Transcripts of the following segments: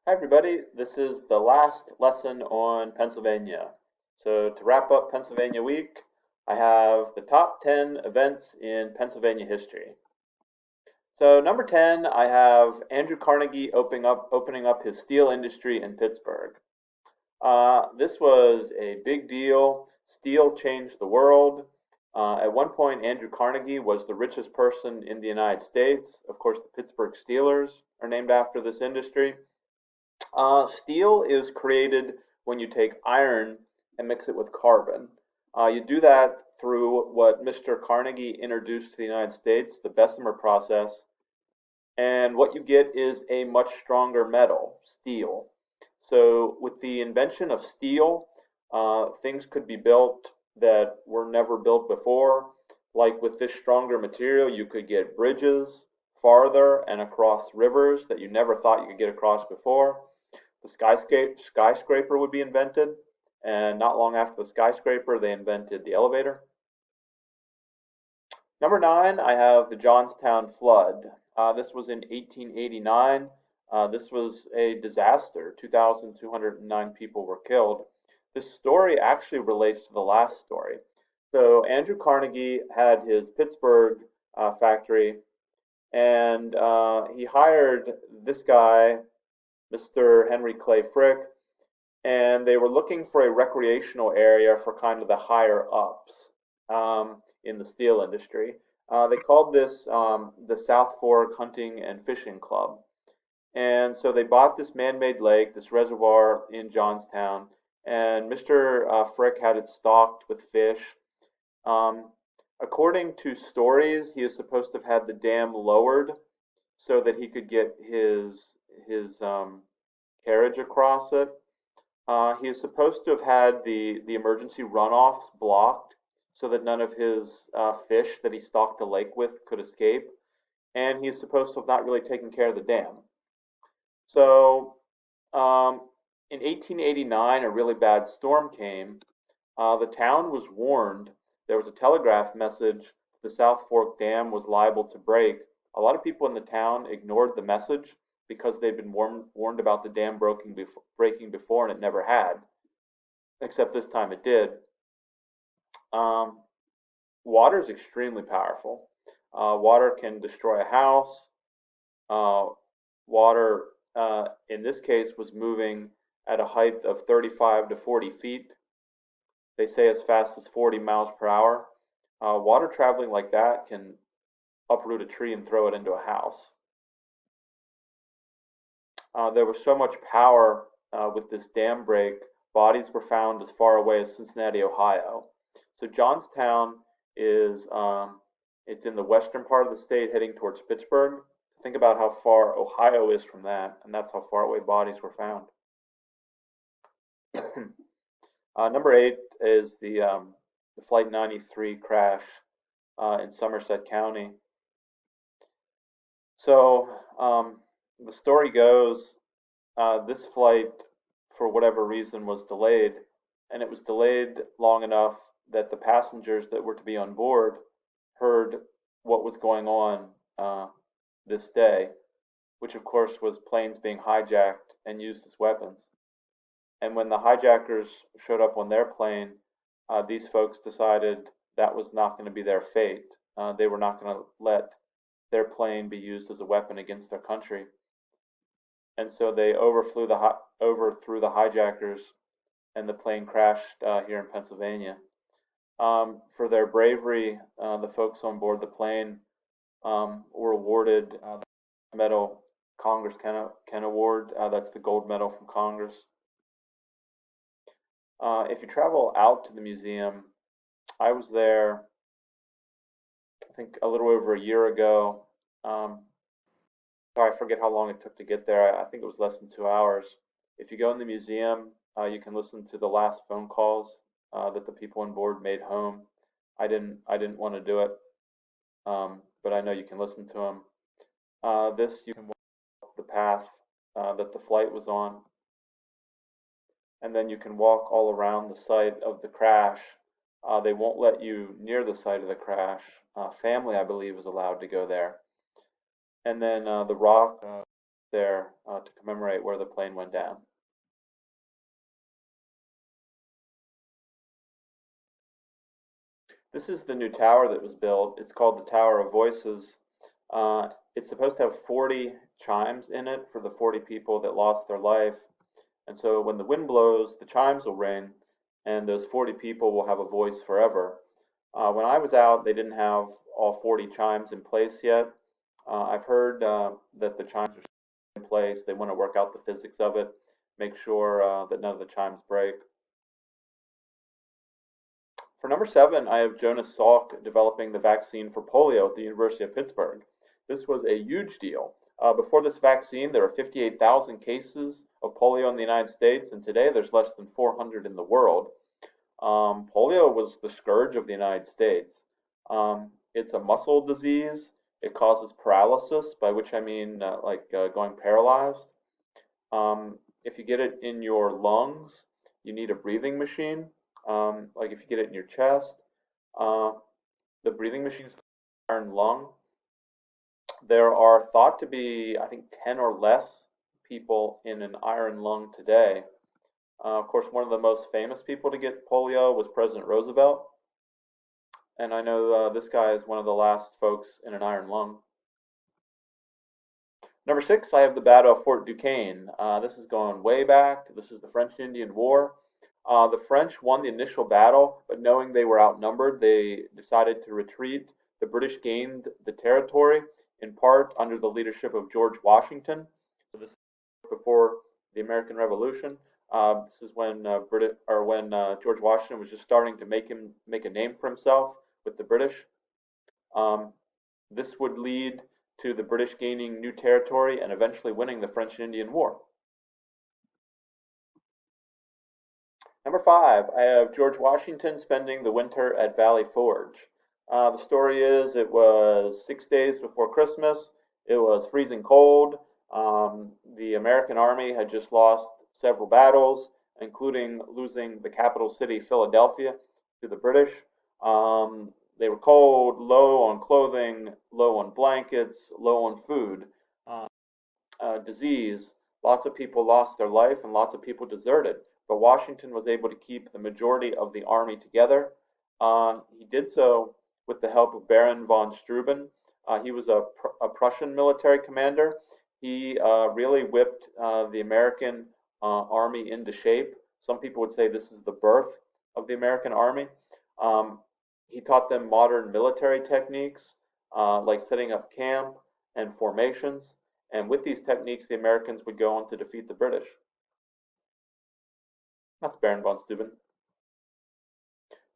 Hi everybody, this is the last lesson on Pennsylvania. So to wrap up Pennsylvania week, I have the top 10 events in Pennsylvania history. So number 10, I have Andrew Carnegie opening up his steel industry in Pittsburgh. This was a big deal. Steel changed the world. At one point, Andrew Carnegie was the richest person in the United States. Of course, the Pittsburgh Steelers are named after this industry. Steel is created when you take iron and mix it with carbon. You do that through what Mr. Carnegie introduced to the United States, the Bessemer process, and what you get is a much stronger metal, steel. So, with the invention of steel, things could be built that were never built before. Like with this stronger material, you could get bridges farther and across rivers that you never thought you could get across before. The skyscraper would be invented, and not long after the skyscraper, they invented the elevator. Number 9, I have the Johnstown flood. This was in 1889. This was a disaster. 2,209 people were killed. This story actually relates to the last story. So Andrew Carnegie had his Pittsburgh factory, and he hired this guy, Mr. Henry Clay Frick, and they were looking for a recreational area for kind of the higher ups in the steel industry. They called this the South Fork Hunting and Fishing Club. And so they bought this man-made lake, this reservoir in Johnstown, and Mr. Frick had it stocked with fish. Um, According to stories, he is supposed to have had the dam lowered so that he could get his carriage across it. He is supposed to have had the emergency runoffs blocked so that none of his fish that he stocked the lake with could escape. And he's supposed to have not really taken care of the dam. So um, in 1889, a really bad storm came. The town was warned. There was a telegraph message the South Fork Dam was liable to break. A lot of people in the town ignored the message because they'd been warned about the dam breaking before and it never had, except this time it did. Um, Water is extremely powerful. Water can destroy a house. Uh, Water, in this case, was moving at a height of 35 to 40 feet. They say as fast as 40 miles per hour. Water traveling like that can uproot a tree and throw it into a house. There was so much power with this dam break, bodies were found as far away as Cincinnati, Ohio. So Johnstown is it's in the western part of the state heading towards Pittsburgh. Think about how far Ohio is from that, and that's how far away bodies were found. Number 8 is the Flight 93 crash in Somerset County. So the story goes this flight, for whatever reason, was delayed, and it was delayed long enough that the passengers that were to be on board heard what was going on this day, which of course was planes being hijacked and used as weapons. And when the hijackers showed up on their plane, these folks decided that was not going to be their fate. They were not going to let their plane be used as a weapon against their country. And so they overthrew the hijackers, and the plane crashed here in Pennsylvania. For their bravery, the folks on board the plane were awarded the medal Congress can award. That's the gold medal from Congress. If you travel out to the museum, I was there, I think, a little over a year ago. Um, I forget how long it took to get there. I think it was less than 2 hours. If you go in the museum, you can listen to the last phone calls that the people on board made home. I didn't want to do it, but I know you can listen to them. This you can walk the path that the flight was on, and then you can walk all around the site of the crash. They won't let you near the site of the crash. Family, I believe, is allowed to go there. And then the rock there to commemorate where the plane went down. This is the new tower that was built. It's called the Tower of Voices. It's supposed to have 40 chimes in it for the 40 people that lost their life. And so when the wind blows, the chimes will ring, and those 40 people will have a voice forever. When I was out, they didn't have all 40 chimes in place yet. I've heard that the chimes are in place. They want to work out the physics of it, make sure that none of the chimes break. For number 7, I have Jonas Salk developing the vaccine for polio at the University of Pittsburgh. This was a huge deal. Before this vaccine, there were 58,000 cases of polio in the United States, and today there's less than 400 in the world. Polio was the scourge of the United States. It's a muscle disease. It causes paralysis, by which I mean going paralyzed. If you get it in your lungs, you need a breathing machine. Like if you get it in your chest, the breathing machine is called iron lung. There are thought to be, I think, 10 or less people in an iron lung today. Of course, one of the most famous people to get polio was President Roosevelt. And I know this guy is one of the last folks in an iron lung. Number 6, I have the Battle of Fort Duquesne. This is going way back. This is the French-Indian War. The French won the initial battle, but knowing they were outnumbered, they decided to retreat. The British gained the territory, in part under the leadership of George Washington. So this is before the American Revolution. This is when George Washington was just starting to make a name for himself with the British. This would lead to the British gaining new territory and eventually winning the French and Indian War. Number 5, I have George Washington spending the winter at Valley Forge. The story is it was 6 days before Christmas. It was freezing cold. The American army had just lost several battles, including losing the capital city, Philadelphia, to the British. They were cold, low on clothing, low on blankets, low on food. Disease, lots of people lost their life and lots of people deserted. But Washington was able to keep the majority of the army together. He did so with the help of Baron von Steuben. He was a Prussian military commander. He really whipped the American army into shape. Some people would say this is the birth of the American army. He taught them modern military techniques like setting up camp and formations. And with these techniques, the Americans would go on to defeat the British. That's Baron von Steuben.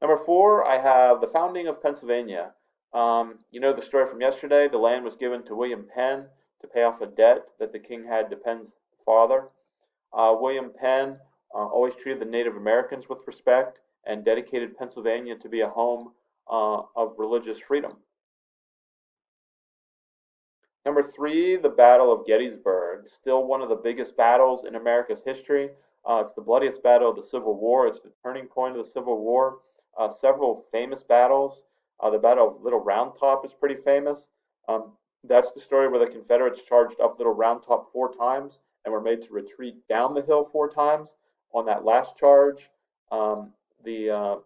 Number 4, I have the founding of Pennsylvania. You know the story from yesterday. The land was given to William Penn to pay off a debt that the king had to Penn's father. William Penn always treated the Native Americans with respect and dedicated Pennsylvania to be a home of religious freedom. Number 3, the Battle of Gettysburg, still one of the biggest battles in America's history. It's the bloodiest battle of the Civil War. It's the turning point of the Civil War. Several famous battles. The Battle of Little Round Top is pretty famous. That's the story where the Confederates charged up Little Round Top 4 times and were made to retreat down the hill 4 times. On that last charge, the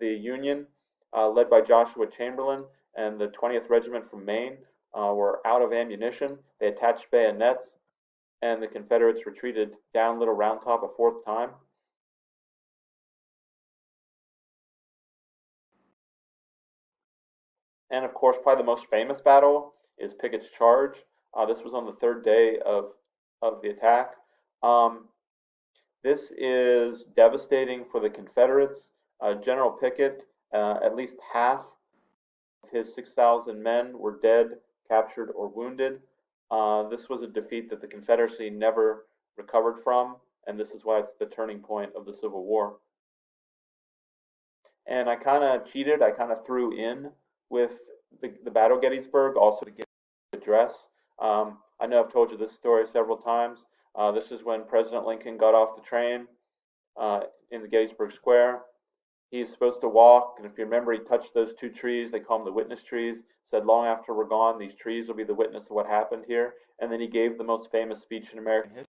Union, led by Joshua Chamberlain and the 20th Regiment from Maine, were out of ammunition. They attached bayonets, and the Confederates retreated down Little Round Top a 4th time. And of course, probably the most famous battle is Pickett's Charge. This was on the 3rd day of the attack. This is devastating for the Confederates. General Pickett, at least half of his 6,000 men were dead, captured, or wounded. This was a defeat that the Confederacy never recovered from, and this is why it's the turning point of the Civil War. And I kind of cheated. I kind of threw in with the Battle of Gettysburg also to get the address. I know I've told you this story several times. This is when President Lincoln got off the train in the Gettysburg Square. He's supposed to walk, and if you remember, he touched those 2 trees. They call them the witness trees. Said, long after we're gone, these trees will be the witness of what happened here. and then he gave the most famous speech in American history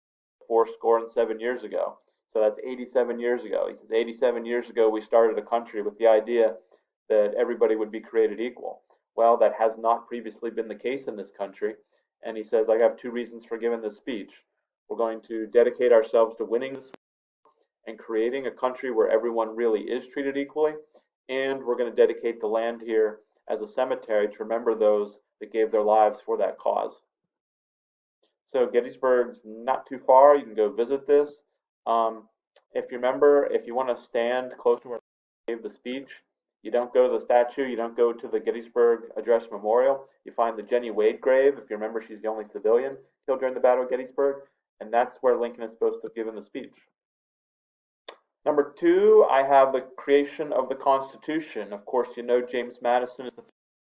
407 years ago. So that's 87 years ago. He says 87 years ago we started a country with the idea that everybody would be created equal. Well, that has not previously been the case in this country. And he says, I have two reasons for giving this speech. We're going to dedicate ourselves to winning this and creating a country where everyone really is treated equally. And we're going to dedicate the land here as a cemetery to remember those that gave their lives for that cause. So Gettysburg's not too far. You can go visit this. If you remember, if you want to stand close to where he gave the speech, you don't go to the statue, you don't go to the Gettysburg Address Memorial. You find the Jenny Wade grave. If you remember, she's the only civilian killed during the Battle of Gettysburg, and that's where Lincoln is supposed to have given the speech. Number two, I have the creation of the Constitution. Of course, you know James Madison is the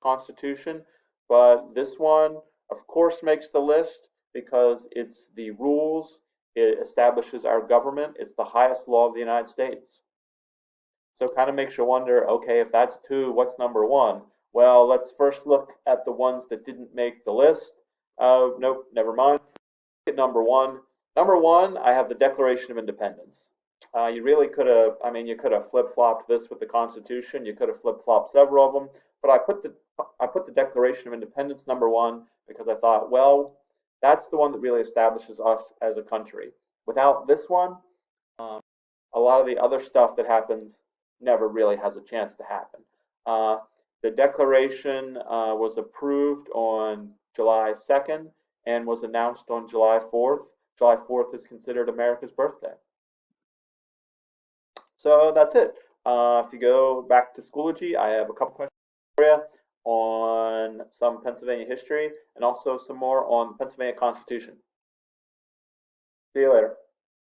Constitution, but this one, of course, makes the list because it's the rules, it establishes our government, it's the highest law of the United States. So it kind of makes you wonder, okay, if that's two, what's number one? Well, let's first look at the ones that didn't make the list. Nope, never mind. Look at number one. Number one, I have the Declaration of Independence. You really could have, I mean, you could have flip-flopped this with the Constitution. You could have flip-flopped several of them, but I put the Declaration of Independence number one because I thought, well, that's the one that really establishes us as a country. Without this one, a lot of the other stuff that happens never really has a chance to happen. The Declaration was approved on July 2nd and was announced on July 4th. July 4th is considered America's birthday. So that's it. If you go back to Schoology, I have a couple questions for you on some Pennsylvania history and also some more on the Pennsylvania Constitution. See you later.